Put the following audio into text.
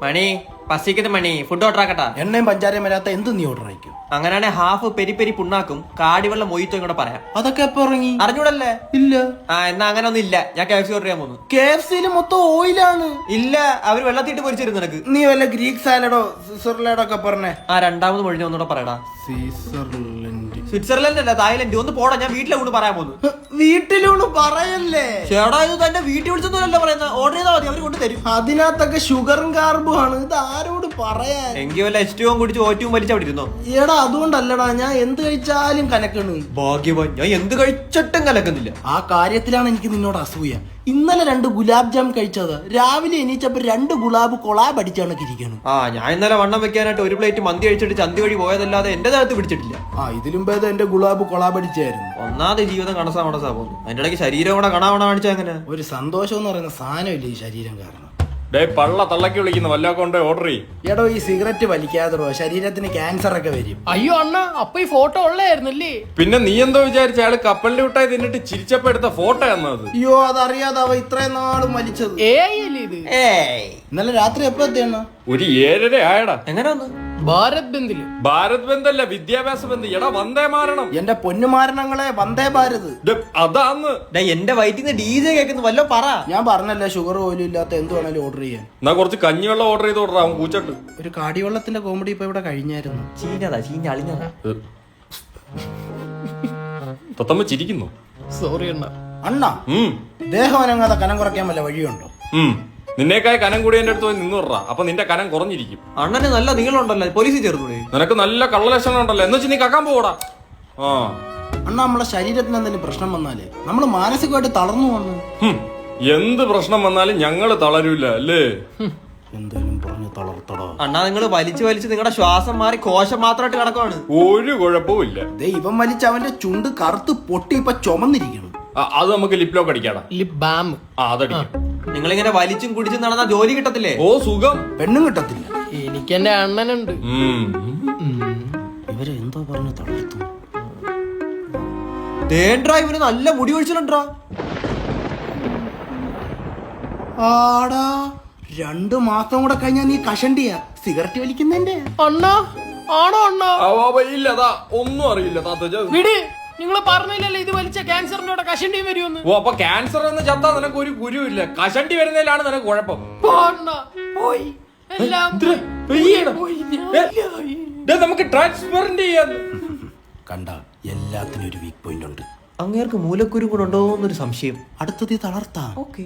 മണി പസിക്കുന്ന മണി food order ആക്കട്ടാ. എണ്ണയും പഞ്ചാരയും വരാത്ത എന്ത് നീ ഓർഡർ ആയിക്കും? അങ്ങനെയാണെ ഹാഫ് പെരി പെരി പുണ്ണാക്കും കാടിവെള്ളം മൊയ്ത്തോ കൂടെ പറയാം. അതൊക്കെ എപ്പോ ഇറങ്ങി? അറിഞ്ഞൂടല്ലേ? ഇല്ല. എന്നാ അങ്ങനെ ഒന്നും ഇല്ല. ഞാൻ KFC ഓർഡർ ചെയ്യാൻ പോകുന്നു. KFC മൊത്തം ഓയിലാണ്. ഇല്ല, അവര് വെള്ളത്തിട്ട് പൊരിച്ചിരുന്നു നിനക്ക്. നീ വല്ല ഗ്രീക്ക് സാലഡോ സ്വിറ്റ്സർലാൻഡോ ഒക്കെ പറഞ്ഞേ. രണ്ടാമത് മൊഴിഞ്ഞ ഒന്നുകൂടെ പറയടാ. സ്വിറ്റ്സർലൻഡ് അല്ല, തായ്ലൻഡ്. ഒന്ന് പോടാ, ഞാൻ വീട്ടിലെ കൊണ്ട് പറയാൻ പോകുന്നു. വീട്ടിലൂണ് പറയല്ലേ ചേടാ, ഇത് തന്റെ വീട്ടിൽ വിളിച്ചൊന്നുമല്ല പറയുന്നത്. ഓർഡർ ചെയ്താൽ മതി, അവര് കൊണ്ട് തരും. അതിനകത്തൊക്കെ ഷുഗറും കാർബും ആണ്. ഇത് ആരോട് പറയാൻ? എങ്കിൽ വല്ല H2O കുടിച്ച് ഓറ്റവും വലിച്ച് അവിടെ ഇരുന്നോ. എടാ അതുകൊണ്ടല്ലടാ, ഞാൻ എന്ത് കഴിച്ചാലും കലക്കണ്. ഭാഗ്യവാൻ, ഞാൻ എന്ത് കഴിച്ചിട്ടും കലക്കുന്നില്ല. ആ കാര്യത്തിലാണ് എനിക്ക് നിന്നോട് അസൂയ. ഇന്നലെ 2 ഗുലാബ് ജാം കഴിച്ചത്, രാവിലെ എണീച്ചപ്പോ 2 ഗുലാബ് കൊളാബ് അടിച്ചാണ് ഇരിക്കണം. ഞാൻ ഇന്നലെ വണ്ണം വെക്കാനായിട്ട് ഒരു പ്ലേറ്റ് മന്തി കഴിച്ചിട്ട് ചന്തി വഴി പോയതല്ലാതെ എന്റെ ദേഹത്ത് പിടിച്ചിട്ടില്ല. ഇതിലും ഭേദം എന്റെ ഗുലാബ് കൊളാബ് അടിച്ചായിരുന്നു. ഒന്നാമത് ജീവിതം കണസാ പോകുന്നു. അതിന്റെ ഇടയ്ക്ക് ശരീരം കൂടെ കണാവണ കാണിച്ചാ എങ്ങനെ? ഒരു സന്തോഷം എന്ന് പറയുന്ന സാധനമില്ല ഈ ശരീരം കാരണം. പള്ള തള്ളക്കി വിളിക്കുന്ന വല്ലൊക്കെ ഓർഡർ ചെയ്യും. എടോ, ഈ സിഗരറ്റ് വലിക്കാതോ ശരീരത്തിന് ക്യാൻസർ ഒക്കെ വരും. അയ്യോ അണ്ണ, അപ്പൊ ഈ ഫോട്ടോ ഉള്ളായിരുന്നല്ലേ? പിന്നെ നീ എന്തോ വിചാരിച്ച അയാള് കപ്പലിന്റെ വിട്ടായി തിന്നിട്ട് ചിരിച്ചപ്പോ എടുത്ത ഫോട്ടോ എന്നത്? അയ്യോ, അതറിയാതെ അവ ഇത്രയും നാളും വലിച്ചത്. അല്ലേ ഇത്? ഇന്നലെ രാത്രി എപ്പോ എത്തിയാണ്? ഒരു 7:30 ആയടാ. എങ്ങനെ വന്നു? ഭാരത് ബന്ദില്. ഭാരത് ബന്ധല്ല, വിദ്യാഭ്യാസ ബന്ധ്. എടാ വന്ദേ മാരണം. എന്റെ പൊന്നുമാരണങ്ങളെ, വന്ദേ ഭാരത്. അതാന്ന് എന്റെ വയറ്റിന്ന് DJ കേൾക്കുന്നു. വല്ലോ പറ. ഞാൻ പറഞ്ഞല്ലേ, ഷുഗർ പോലും ഇല്ലാത്ത എന്ത് വേണേലും ഓർഡർ ചെയ്യാൻ. എന്നാ കുറച്ച് കഞ്ഞിവെള്ളം ഓർഡർ ചെയ്ത് ഓർഡർ ആവും കൂച്ചട്ട്. ഒരു കാടിവെള്ളത്തിന്റെ കോമഡി ഇപ്പൊ ഇവിടെ കഴിഞ്ഞായിരുന്നു. ചീഞ്ഞ അളിഞ്ഞതാ. തത്തമ്മ ചിരിക്കുന്നു. സോറി അണ്ണ. അണ്ണ, ദേഹം അനങ്ങാതെ കനം കുറയ്ക്കാൻ വല്ല വഴിയുണ്ടോ? നിന്നേക്കായ കനം കൂടി എന്റെ അടുത്ത് പോയി നിന്ന് വിടറാ. അപ്പൊ നിന്റെ കനം കുറഞ്ഞിരിക്കും. അണ്ണന് നല്ല നീളമുണ്ടല്ലോ, പോലീസിൽ ചേർന്നൂടെ? നിനക്ക് നല്ല കള്ളലക്ഷണം ഉണ്ടല്ലോ. എന്ന് വെച്ച് നീ കക്കാൻ പോടാ. അണ്ണ, നമ്മളെ ശരീരത്തിന് എന്തെങ്കിലും പ്രശ്നം വന്നാലേ നമ്മൾ മാനസികമായിട്ട് തളർന്നു വന്നു. എന്ത് പ്രശ്നം വന്നാലും ഞങ്ങള് തളരൂല അല്ലേ? എന്തായാലും പറഞ്ഞു തളർത്തടോ. അണ്ണാ, നിങ്ങൾ വലിച്ച് നിങ്ങളുടെ ശ്വാസം മാറി കോശം മാത്രമായിട്ട് കിടക്കുവാണ്. ഒരു കുഴപ്പവും ഇല്ല. ഇവൻ വലിച്ച് അവന്റെ ചുണ്ട് കറുത്ത് പൊട്ടി ഇപ്പൊ ചുമന്നിരിക്കണം. അത് നമുക്ക് ലിപ്ലോക്ക് അടിക്കാടാ. Lip balm. അതടിക്കും. നിങ്ങളിങ്ങനെ വലിച്ചും കുടിച്ചും നടന്നാ ജോലി കിട്ടത്തില്ലേ? ഓ സുഖം. പെണ്ണും കിട്ടത്തില്ല. എനിക്ക് എന്റെ അണ്ണനുണ്ട്. ഇവരെ എന്തോ പറഞ്ഞു തളർത്തു. ഇവന് നല്ല മുടി ഒഴിച്ചിട്ടുണ്ടാ. ആടാ, 2 മാസം കൂടെ കഴിഞ്ഞാ നീ കഷണ്ടിയാ സിഗരറ്റ് വലിക്കുന്നതിന്റെ. അണ്ണ ആണോ? അണ്ണ ഇല്ലതാ, ഒന്നും അറിയില്ല. വിട്. നിങ്ങൾ പറഞ്ഞില്ലല്ലോ ഇത് വലിച്ച ക്യാൻസറിന്റെ കൂടെ കഷണ്ടിയും വരുമെന്ന്. ഓ, അപ്പൊ ക്യാൻസർ എന്ന് ചത്താ നിനക്ക് ഒരു ഗുരുവില്ല. കഷണ്ടി വരുന്നതിലാണ് നിനക്ക് കുഴപ്പം. നമുക്ക് ട്രാൻസ്പെറന്റ് ചെയ്യാൻ. കണ്ട, എല്ലാത്തിനും ഒരു വീക്ക് പോയിന്റ് ഉണ്ട്. അങ്ങേർക്ക് മൂലക്കുരു കൂടെ ഉണ്ടോ എന്നൊരു സംശയം. അടുത്തത് തളർത്താം. ഓക്കെ.